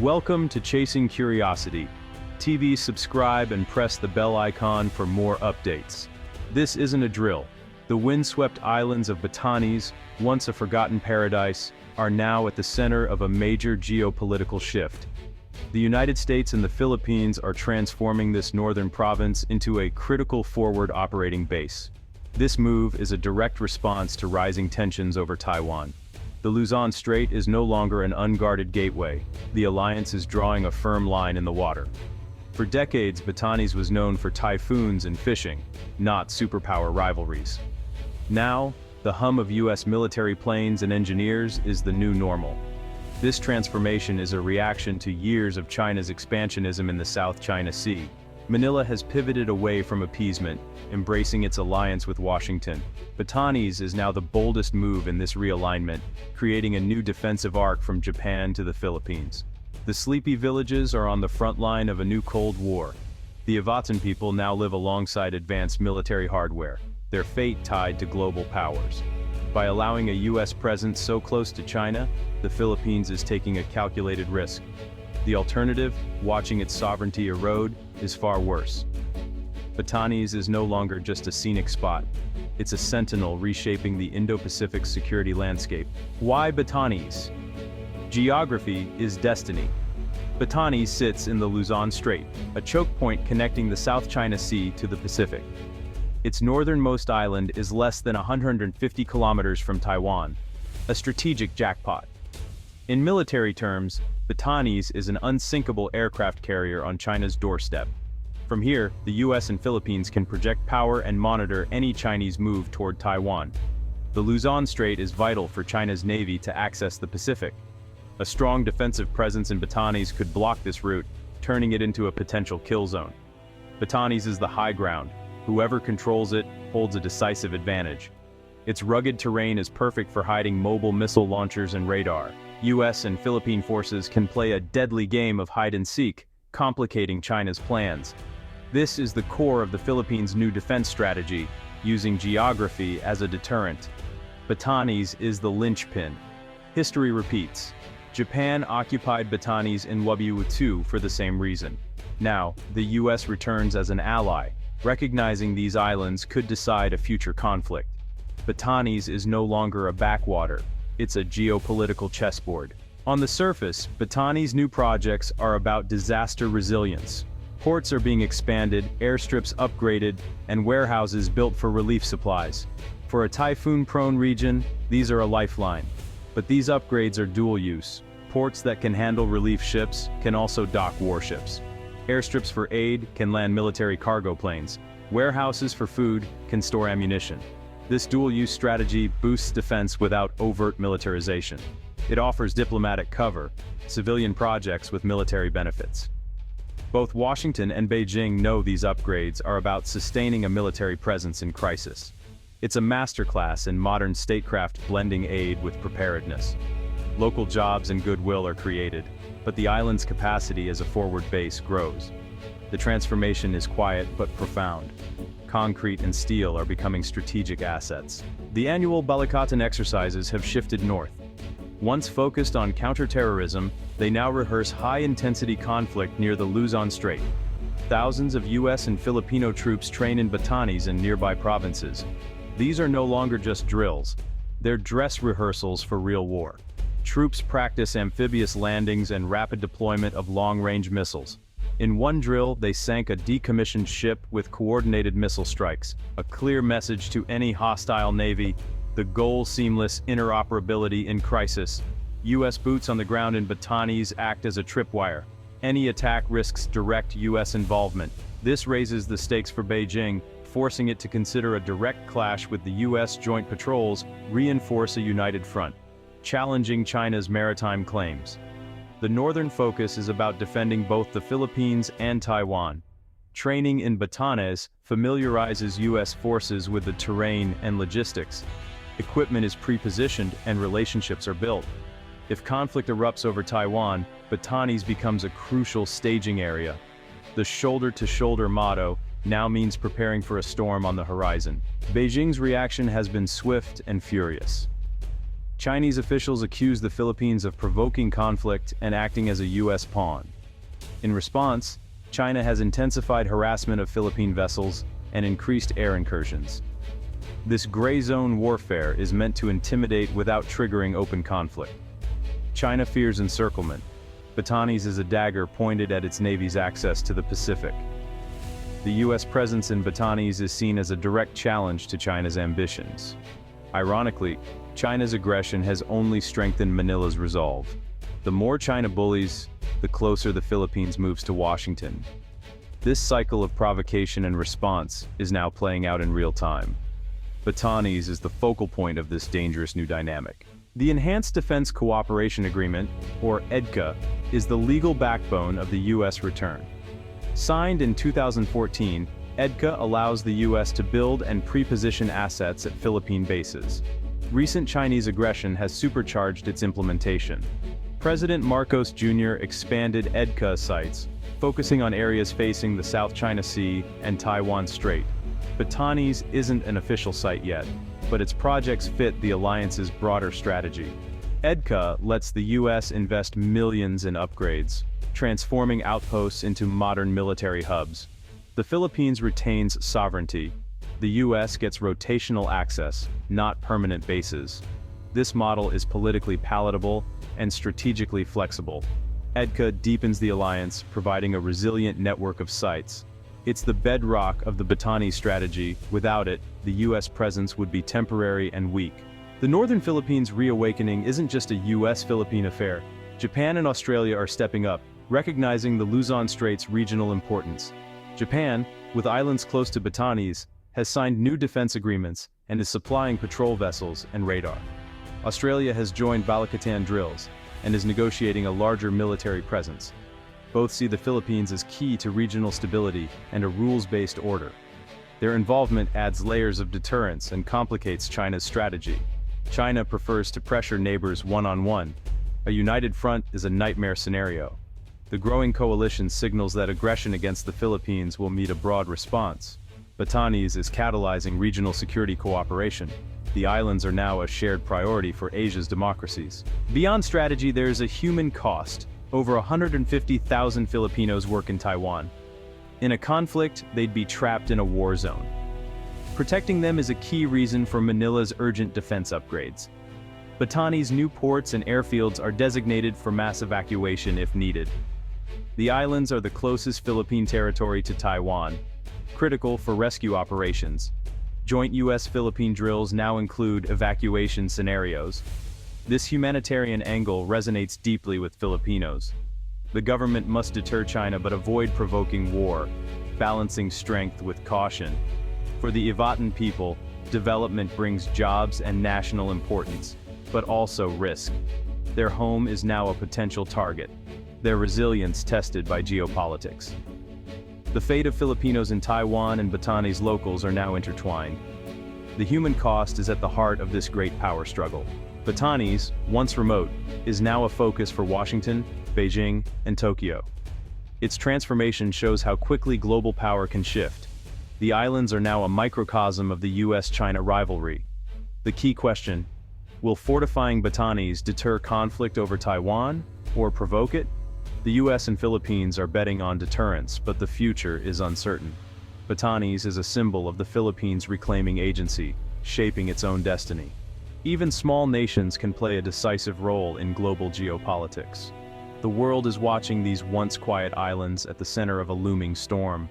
Welcome to Chasing Curiosity. TV, subscribe and press the bell icon for more updates. This isn't a drill. The windswept islands of Batanes, once a forgotten paradise, are now at the center of a major geopolitical shift. The United States and the Philippines are transforming this northern province into a critical forward operating base. This move is a direct response to rising tensions over Taiwan. The Luzon Strait is no longer an unguarded gateway. The alliance is drawing a firm line in the water. For decades, Batanes was known for typhoons and fishing, not superpower rivalries. Now, the hum of U.S. military planes and engineers is the new normal. This transformation is a reaction to years of China's expansionism in the South China Sea. Manila has pivoted away from appeasement, embracing its alliance with Washington. Batanes is now the boldest move in this realignment, creating a new defensive arc from Japan to the Philippines. The sleepy villages are on the front line of a new Cold War. The Avatan people now live alongside advanced military hardware, their fate tied to global powers. By allowing a U.S. presence so close to China, the Philippines is taking a calculated risk. The alternative, watching its sovereignty erode, is far worse. Batanes is no longer just a scenic spot. It's a sentinel reshaping the Indo-Pacific security landscape. Why Batanes? Geography is destiny. Batanes sits in the Luzon Strait, a choke point connecting the South China Sea to the Pacific. Its northernmost island is less than 150 kilometers from Taiwan, a strategic jackpot. In military terms, Batanes is an unsinkable aircraft carrier on China's doorstep. From here, the US and Philippines can project power and monitor any Chinese move toward Taiwan. The Luzon Strait is vital for China's navy to access the Pacific. A strong defensive presence in Batanes could block this route, turning it into a potential kill zone. Batanes is the high ground. Whoever controls it holds a decisive advantage. Its rugged terrain is perfect for hiding mobile missile launchers and radar. US and Philippine forces can play a deadly game of hide-and-seek, complicating China's plans. This is the core of the Philippines' new defense strategy, using geography as a deterrent. Batanes is the linchpin. History repeats. Japan occupied Batanes in World War II for the same reason. Now, the US returns as an ally, recognizing these islands could decide a future conflict. Batanes is no longer a backwater. It's a geopolitical chessboard. On the surface, Batanes' new projects are about disaster resilience. Ports are being expanded, airstrips upgraded, and warehouses built for relief supplies. For a typhoon-prone region, these are a lifeline. But these upgrades are dual-use. Ports that can handle relief ships can also dock warships. Airstrips for aid can land military cargo planes. Warehouses for food can store ammunition. This dual-use strategy boosts defense without overt militarization. It offers diplomatic cover, civilian projects with military benefits. Both Washington and Beijing know these upgrades are about sustaining a military presence in crisis. It's a masterclass in modern statecraft blending aid with preparedness. Local jobs and goodwill are created, but the island's capacity as a forward base grows. The transformation is quiet but profound. Concrete and steel are becoming strategic assets. The annual Balikatan exercises have shifted north. Once focused on counterterrorism, they now rehearse high-intensity conflict near the Luzon Strait. Thousands of US and Filipino troops train in Batanes and nearby provinces. These are no longer just drills. They're dress rehearsals for real war. Troops practice amphibious landings and rapid deployment of long-range missiles. In one drill, they sank a decommissioned ship with coordinated missile strikes, a clear message to any hostile navy. The goal: seamless interoperability in crisis. US boots on the ground in Batanes act as a tripwire. Any attack risks direct US involvement. This raises the stakes for Beijing, forcing it to consider a direct clash with the US joint patrols, reinforce a united front, challenging China's maritime claims. The northern focus is about defending both the Philippines and Taiwan. Training in Batanes familiarizes US forces with the terrain and logistics. Equipment is pre-positioned and relationships are built. If conflict erupts over Taiwan, Batanes becomes a crucial staging area. The shoulder-to-shoulder motto now means preparing for a storm on the horizon. Beijing's reaction has been swift and furious. Chinese officials accuse the Philippines of provoking conflict and acting as a U.S. pawn. In response, China has intensified harassment of Philippine vessels and increased air incursions. This gray zone warfare is meant to intimidate without triggering open conflict. China fears encirclement. Batanes is a dagger pointed at its navy's access to the Pacific. The U.S. presence in Batanes is seen as a direct challenge to China's ambitions. Ironically, China's aggression has only strengthened Manila's resolve. The more China bullies, the closer the Philippines moves to Washington. This cycle of provocation and response is now playing out in real time. Batanes is the focal point of this dangerous new dynamic. The Enhanced Defense Cooperation Agreement, or EDCA, is the legal backbone of the U.S. return. Signed in 2014, EDCA allows the U.S. to build and pre-position assets at Philippine bases. Recent Chinese aggression has supercharged its implementation. President Marcos Jr. expanded EDCA sites, focusing on areas facing the South China Sea and Taiwan Strait. Batanes isn't an official site yet, but its projects fit the alliance's broader strategy. EDCA lets the U.S. invest millions in upgrades, transforming outposts into modern military hubs. The Philippines retains sovereignty. The U.S. gets rotational access, not permanent bases. This model is politically palatable and strategically flexible. EDCA deepens the alliance, providing a resilient network of sites. It's the bedrock of the Batanes strategy. Without it, the U.S. presence would be temporary and weak. The northern Philippines reawakening isn't just a U.S.-Philippine affair. Japan and Australia are stepping up, recognizing the Luzon Strait's regional importance. Japan, with islands close to Batanes, has signed new defense agreements and is supplying patrol vessels and radar. Australia has joined Balikatan drills and is negotiating a larger military presence. Both see the Philippines as key to regional stability and a rules-based order. Their involvement adds layers of deterrence and complicates China's strategy. China prefers to pressure neighbors one-on-one. A united front is a nightmare scenario. The growing coalition signals that aggression against the Philippines will meet a broad response. Batanes is catalyzing regional security cooperation. The islands are now a shared priority for Asia's democracies. Beyond strategy, there is a human cost. Over 150,000 Filipinos work in Taiwan. In a conflict, they'd be trapped in a war zone. Protecting them is a key reason for Manila's urgent defense upgrades. Batanes' new ports and airfields are designated for mass evacuation if needed. The islands are the closest Philippine territory to Taiwan, critical for rescue operations. Joint U.S.-Philippine drills now include evacuation scenarios. This humanitarian angle resonates deeply with Filipinos. The government must deter China but avoid provoking war, balancing strength with caution. For the Ivatan people, development brings jobs and national importance, but also risk. Their home is now a potential target, their resilience tested by geopolitics. The fate of Filipinos in Taiwan and Batanes locals are now intertwined. The human cost is at the heart of this great power struggle. Batanes, once remote, is now a focus for Washington, Beijing, and Tokyo. Its transformation shows how quickly global power can shift. The islands are now a microcosm of the U.S.-China rivalry. The key question: will fortifying Batanes deter conflict over Taiwan, or provoke it? The U.S. and Philippines are betting on deterrence, but the future is uncertain. Batanes is a symbol of the Philippines' reclaiming agency, shaping its own destiny. Even small nations can play a decisive role in global geopolitics. The world is watching these once quiet islands at the center of a looming storm.